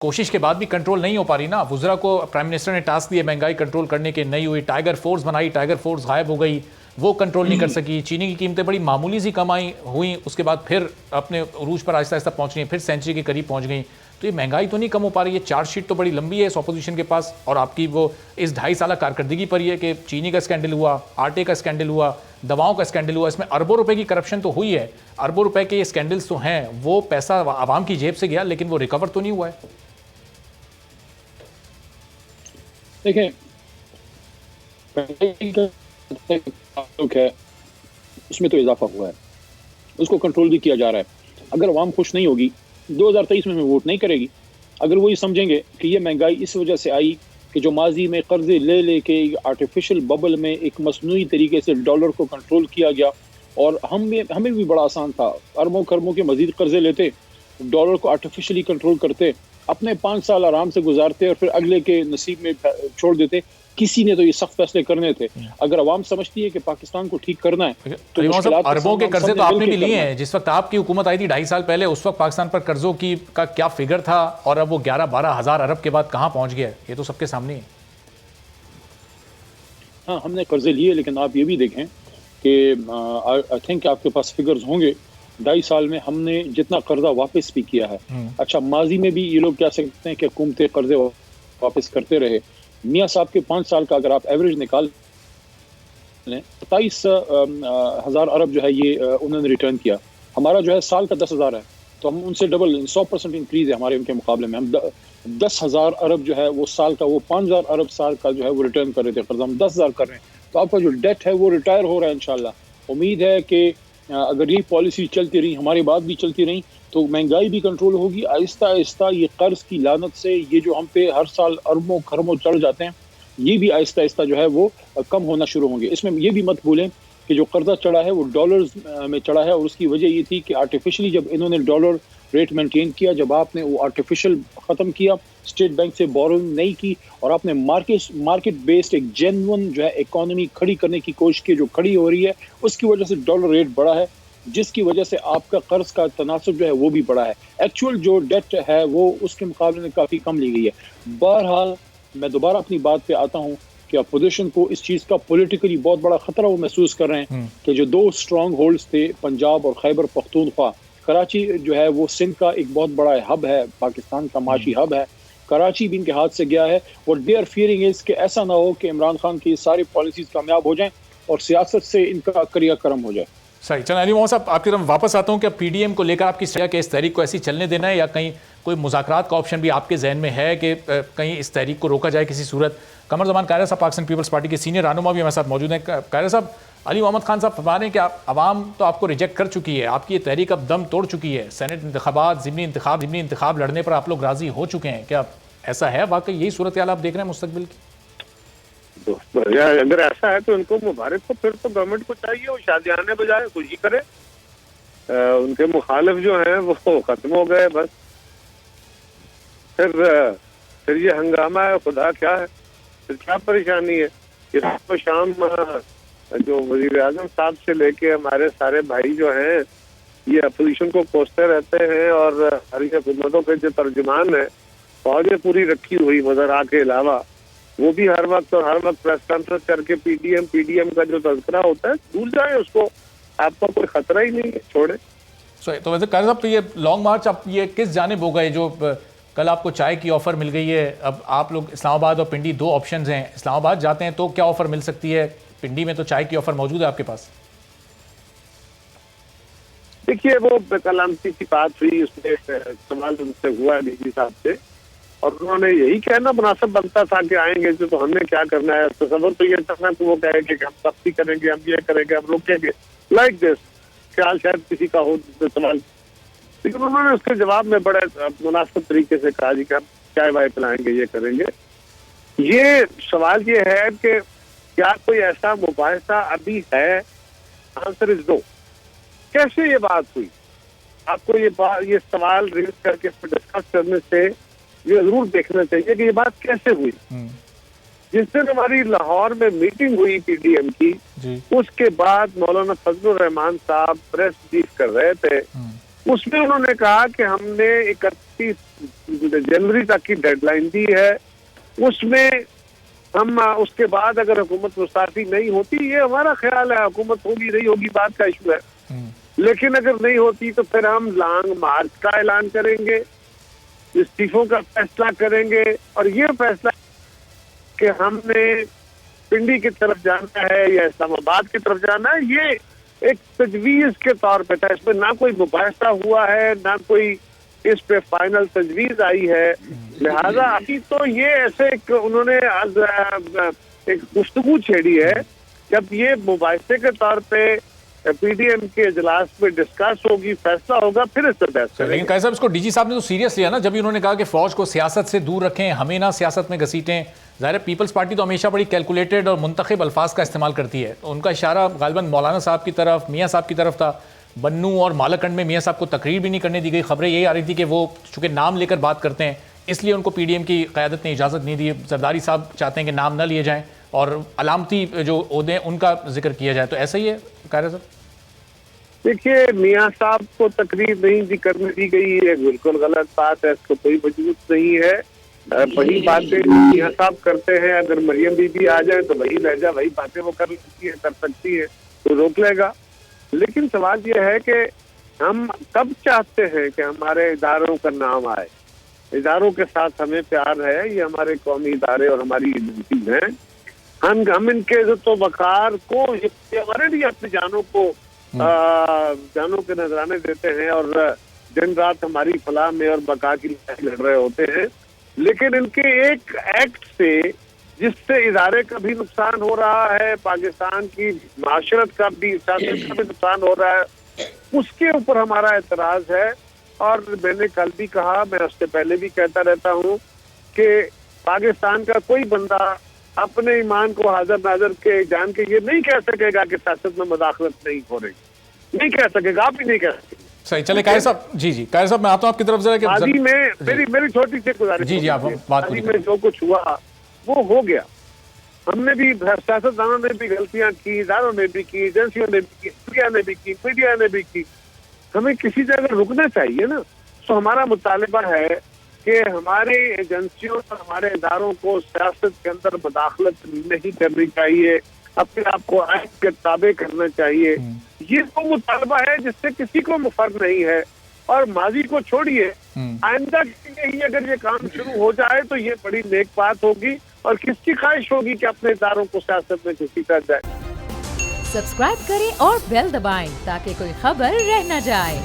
کوشش کے بعد بھی کنٹرول نہیں ہو پا رہی نا. وزراء کو پرائم منسٹر نے ٹاسک دیے مہنگائی کنٹرول کرنے کے, نہیں ہوئی. ٹائیگر فورس بنائی, ٹائیگر فورس غائب ہو گئی, وہ کنٹرول نہیں کر سکی. چینی کی قیمتیں بڑی معمولی سی کم ہوئیں, اس کے بعد پھر اپنے عروج پر آہستہ آہستہ پہنچ گئیں, پھر سینچری کے قریب پہنچ گئیں. تو یہ مہنگائی تو نہیں کم ہو پا رہی ہے. چارج شیٹ تو بڑی لمبی ہے اس اپوزیشن کے پاس, اور آپ کی وہ اس 2.5 سالہ کارکردگی پر یہ کہ چینی کا اسکینڈل ہوا, آٹے کا اسکینڈل ہوا, دواؤں کا اسکینڈل ہوا, اس میں اربوں روپے کی کرپشن تو ہوئی ہے. اربوں روپے کے یہ اسکینڈلز تو ہیں, وہ پیسہ عوام کی جیب سے گیا لیکن وہ ریکور تو نہیں ہوا ہے. دیکھیں اس میں تو اضافہ ہوا ہے, اس کو کنٹرول بھی کیا جا رہا ہے. اگر عوام خوش نہیں ہوگی 2023 میں ووٹ نہیں کرے گی. اگر وہ یہ سمجھیں گے کہ یہ مہنگائی اس وجہ سے آئی کہ جو ماضی میں قرضے لے لے کے آرٹیفیشل ببل میں ایک مصنوعی طریقے سے ڈالر کو کنٹرول کیا گیا, اور ہمیں بھی بڑا آسان تھا, اربوں خربوں کے مزید قرضے لیتے, ڈالر کو آرٹیفیشلی کنٹرول کرتے, اپنے 5 سال آرام سے گزارتے اور پھر اگلے کے نصیب میں چھوڑ دیتے. کسی نے تو یہ سخت فیصلے کرنے تھے. اگر عوام سمجھتی ہے کہ پاکستان کو ٹھیک کرنا ہے تو اربوں کے قرضے تو آپ نے بھی لیے ہیں. جس وقت آپ کی حکومت آئی تھی 2.5 سال پہلے, اس وقت پاکستان پر قرضوں کا کیا فگر تھا, اور اب وہ 11-12 ہزار ارب کے بعد کہاں پہنچ گیا, یہ تو سب کے سامنے ہے. ہاں ہم نے قرضے لیے, لیکن آپ یہ بھی دیکھیں کہ آئی تھنک آپ کے پاس فگرز ہوں گے, 2.5 سال میں ہم نے جتنا قرضہ واپس بھی کیا ہے. اچھا ماضی میں بھی یہ لوگ کہہ سکتے ہیں کہ حکومتیں قرضے واپس کرتے رہے. میاں صاحب کے 5 سال کا اگر آپ ایوریج نکال لیں, 27,000 ارب جو ہے یہ انہوں نے ریٹرن کیا. ہمارا جو ہے سال کا 10,000 ہے, تو ہم ان سے ڈبل 100% انکریز ہے ہمارے ان کے مقابلے میں. ہم 10,000 ارب جو ہے وہ سال کا, وہ 5,000 ارب سال کا جو ہے وہ ریٹرن کر رہے تھے قرض, ہم 10,000 کر رہے ہیں. تو آپ کا جو ڈیٹ ہے وہ ریٹائر ہو رہا ہے انشاءاللہ. امید ہے کہ اگر یہ پالیسی چلتی رہی, ہماری بات بھی چلتی رہی, تو مہنگائی بھی کنٹرول ہوگی آہستہ آہستہ. یہ قرض کی لعنت سے یہ جو ہم پہ ہر سال اربوں خربوں چڑھ جاتے ہیں, یہ بھی آہستہ آہستہ جو ہے وہ کم ہونا شروع ہوں گے. اس میں یہ بھی مت بھولیں کہ جو قرضہ چڑھا ہے وہ ڈالرز میں چڑھا ہے, اور اس کی وجہ یہ تھی کہ آرٹیفیشلی جب انہوں نے ڈالر ریٹ مینٹین کیا, جب آپ نے وہ آرٹیفیشل ختم کیا, اسٹیٹ بینک سے بورنگ نہیں کی, اور آپ نے مارکیٹ بیسڈ ایک جینون جو ہے اکانومی کھڑی کرنے کی کوشش کی, جو کھڑی ہو رہی ہے, اس کی وجہ سے ڈالر ریٹ بڑھا ہے, جس کی وجہ سے آپ کا قرض کا تناسب جو ہے وہ بھی بڑھا ہے. ایکچوئل جو ڈیٹ ہے وہ اس کے مقابلے میں کافی کم لی گئی ہے. بہرحال میں دوبارہ اپنی بات پہ آتا ہوں کہ اپوزیشن کو اس چیز کا پولیٹیکلی بہت بڑا خطرہ وہ محسوس کر رہے ہیں کہ جو 2 اسٹرانگ ہولڈز تھے, پنجاب اور خیبر پختونخوا. کراچی جو ہے وہ سندھ کا ایک بہت بڑا ہب ہے, پاکستان کا معاشی ہب ہے. کراچی بھی ان کے ہاتھ سے گیا ہے, اور دے آر فیئرنگ از کہ ایسا نہ ہو کہ عمران خان کی ساری پالیسیز کامیاب ہو جائیں اور سیاست سے ان کا کریا کرم ہو جائے. صحیح. چلیں علی محمد صاحب آپ کی طرف واپس آتا ہوں کہ پی ڈی ایم کو لے کر آپ کی کہ اس تحریک کو ایسی چلنے دینا ہے, یا کہیں کوئی مذاکرات کا آپشن بھی آپ کے ذہن میں ہے کہ کہیں اس تحریک کو روکا جائے کسی صورت. قمر زمان قاہرہ صاحب پاکستان پیپلز پارٹی کے سینئر رہنما بھی ہمارے ساتھ موجود ہیں. قاہرہ صاحب, علی محمد خان صاحب فرما رہے ہیں کہ عوام تو آپ کو ریجیکٹ کر چکی ہے, آپ کی یہ تحریک اب دم توڑ چکی ہے, سینٹ انتخابات, ضمنی انتخاب لڑنے پر آپ لوگ راضی ہو چکے ہیں. کیا ایسا ہے واقعی, یہی صورتحال آپ دیکھ رہے ہیں مستقبل کی؟ اگر ایسا ہے تو ان کو مبارک ہو, پھر تو گورنمنٹ کو چاہیے وہ شادیانے بجائے خوشی کرے. ان کے مخالف جو ہیں وہ ختم ہو گئے بس. پھر یہ ہنگامہ ہے, خدا کیا ہے, پھر کیا پریشانی ہے. یہ صبح شام جو وزیر اعظم صاحب سے لے کے ہمارے سارے بھائی جو ہیں یہ اپوزیشن کو کوستے رہتے ہیں, اور ہماری حکومتوں کے جو ترجمان ہیں, فوجیں پوری رکھی ہوئی وزراء کے علاوہ, وہ بھی ہر وقت پریس کانفرنس کر کے پی ڈی ایم کا جو تذکرہ ہوتا ہے بھول جائیں اس کو. آپ کو کوئی خطرہ ہی نہیں ہے, چھوڑیں. تو ویسے قاہرہ صاحب یہ لانگ مارچ اب یہ کس جانب ہو گئے؟ جو کل آپ کو چائے کی آفر مل گئی ہے, اب آپ لوگ اسلام آباد اور پنڈی 2 آپشنز ہیں, اسلام آباد جاتے ہیں تو کیا آفر مل سکتی ہے, پنڈی میں تو چائے کی آفر موجود ہے آپ کے پاس؟ دیکھیے وہ کلامتی کی بات ہوئی, اس میں سوال ان سے ہوا ہے ڈی جی صاحب سے, اور انہوں نے یہی کہنا مناسب بنتا تھا کہ آئیں گے تو ہم نے کیا کرنا ہے. تصور تو یہ کرنا کہ وہ کہے کہ ہم سختی کریں گے, ہم یہ کریں گے, ہم روکیں گے, لائک دس. خیال شاید کسی کا ہو سوال, لیکن انہوں نے اس کے جواب میں بڑے مناسب طریقے سے کہا جی کہ ہم چائے وائے پلائیں گے, یہ کریں گے. یہ سوال یہ ہے کہ کیا کوئی ایسا مباحثہ ابھی ہے؟ آنسر از نو. کیسے یہ بات ہوئی؟ آپ کو یہ سوال ریز کر کے ڈسکس کرنے سے یہ ضرور دیکھنا چاہیے کہ یہ بات کیسے ہوئی. جس دن ہماری لاہور میں میٹنگ ہوئی پی ڈی ایم کی, اس کے بعد مولانا فضل الرحمان صاحب پریس بریف کر رہے تھے, اس میں انہوں نے کہا کہ ہم نے 31 جنوری تک کی ڈیڈ لائن دی ہے، اس میں ہم اس کے بعد اگر حکومت مستعفی نہیں ہوتی، یہ ہمارا خیال ہے، حکومت ہوگی نہیں ہوگی بات کا ایشو ہے، لیکن اگر نہیں ہوتی تو پھر ہم لانگ مارچ کا اعلان کریں گے، استعفوں کا فیصلہ کریں گے، اور یہ فیصلہ کہ ہم نے پنڈی کی طرف جانا ہے یا اسلام آباد کی طرف جانا ہے، یہ ایک تجویز کے طور پہ تھا، اس میں نہ کوئی مباحثہ ہوا ہے، نہ کوئی اس پہ فائنل تجویز آئی ہے، لہذا ابھی تو یہ ایسے انہوں نے ایک گفتگو چھیڑی ہے، جب یہ مباحثے کے طور پہ پی ڈی ایم کے اجلاس میں ڈسکس ہوگی، فیصلہ ہوگا، پھر اس پہ بحث کریں گے۔ لیکن قائد صاحب اس کو ڈی جی صاحب نے تو سیریس لیا نا، جب انہوں نے کہا کہ فوج کو سیاست سے دور رکھیں، ہمیں نہ سیاست میں گھسیٹیں۔ ظاہر ہے پیپلز پارٹی تو ہمیشہ بڑی کیلکولیٹڈ اور منتخب الفاظ کا استعمال کرتی ہے، تو ان کا اشارہ غالباً مولانا صاحب کی طرف، میاں صاحب کی طرف تھا۔ بنو اور مالاکنڈ میں میاں صاحب کو تقریر بھی نہیں کرنے دی گئی، خبریں یہی آ رہی تھی کہ وہ چونکہ نام لے کر بات کرتے ہیں اس لیے ان کو پی ڈی ایم کی قیادت نے اجازت نہیں دی، زرداری صاحب چاہتے ہیں کہ نام نہ لیے جائیں اور علامتی جو عہدے ہیں ان کا ذکر کیا جائے، تو ایسا ہی ہے قائد صاحب؟ دیکھیے، میاں صاحب کو تقریر نہیں کرنے دی گئی، یہ بالکل غلط بات ہے، اس کو کوئی وجود نہیں ہے۔ وہی باتیں میاں صاحب کرتے ہیں، اگر مریم بی بی آ جائے تو وہی لہجہ وہی باتیں وہ کر سکتی ہے تو روک لے گا۔ لیکن سوال یہ ہے کہ ہم کب چاہتے ہیں کہ ہمارے اداروں کا نام آئے، اداروں کے ساتھ ہمیں پیار ہے، یہ ہمارے قومی ادارے اور ہماری ایجنسیز ہیں، ہم ان کے عزت و وقار کو، یہ ہمارے لیے اپنی جانوں کے نذرانے دیتے ہیں اور دن رات ہماری فلاح میں اور بقا کی لڑائی لڑ رہے ہوتے ہیں، لیکن ان کے ایک ایکٹ سے جس سے ادارے کا بھی نقصان ہو رہا ہے، پاکستان کی معاشرت کا بھی، سیاست کا بھی نقصان ہو رہا ہے، اس کے اوپر ہمارا اعتراض ہے۔ اور میں نے کل بھی کہا، میں اس سے پہلے بھی کہتا رہتا ہوں کہ پاکستان کا کوئی بندہ اپنے ایمان کو حاضر ناظر کے جان کے یہ نہیں کہہ سکے گا کہ سیاست میں مداخلت نہیں ہو رہی، نہیں کہہ سکے گا، آپ ہی نہیں کہہ سکیں گے۔ صحیح، چلے قائد صاحب، جی قائد صاحب میں آتا ہوں آپ کی طرف ذرا کہ ماضی میں میری چھوٹی سی گزارش، جی آپ بات ماضی میں جو کچھ ہوا وہ ہو گیا، ہم نے بھی، سیاستدانوں نے بھی غلطیاں کی، اداروں نے بھی کی، ایجنسیوں نے بھی کی، انڈیا نے بھی کی، میڈیا نے بھی کی، ہمیں کسی جگہ رکنا چاہیے نا۔ تو ہمارا مطالبہ ہے کہ ہماری ایجنسیوں اور ہمارے اداروں کو سیاست کے اندر مداخلت نہیں کرنی چاہیے، اپنے آپ کو آئین کے تابع کرنا چاہیے۔ یہ وہ مطالبہ ہے جس سے کسی کو مفر نہیں ہے، اور ماضی کو چھوڑیے، آئندہ کے لیے ہی اگر یہ کام شروع ہو جائے تو یہ بڑی نیک بات ہوگی، اور کس کی خواہش ہوگی کہ اپنے اداروں کو سیاست میں گھسیٹا جائے۔ سبسکرائب کریں اور بیل دبائیں تاکہ کوئی خبر رہ نہ جائے۔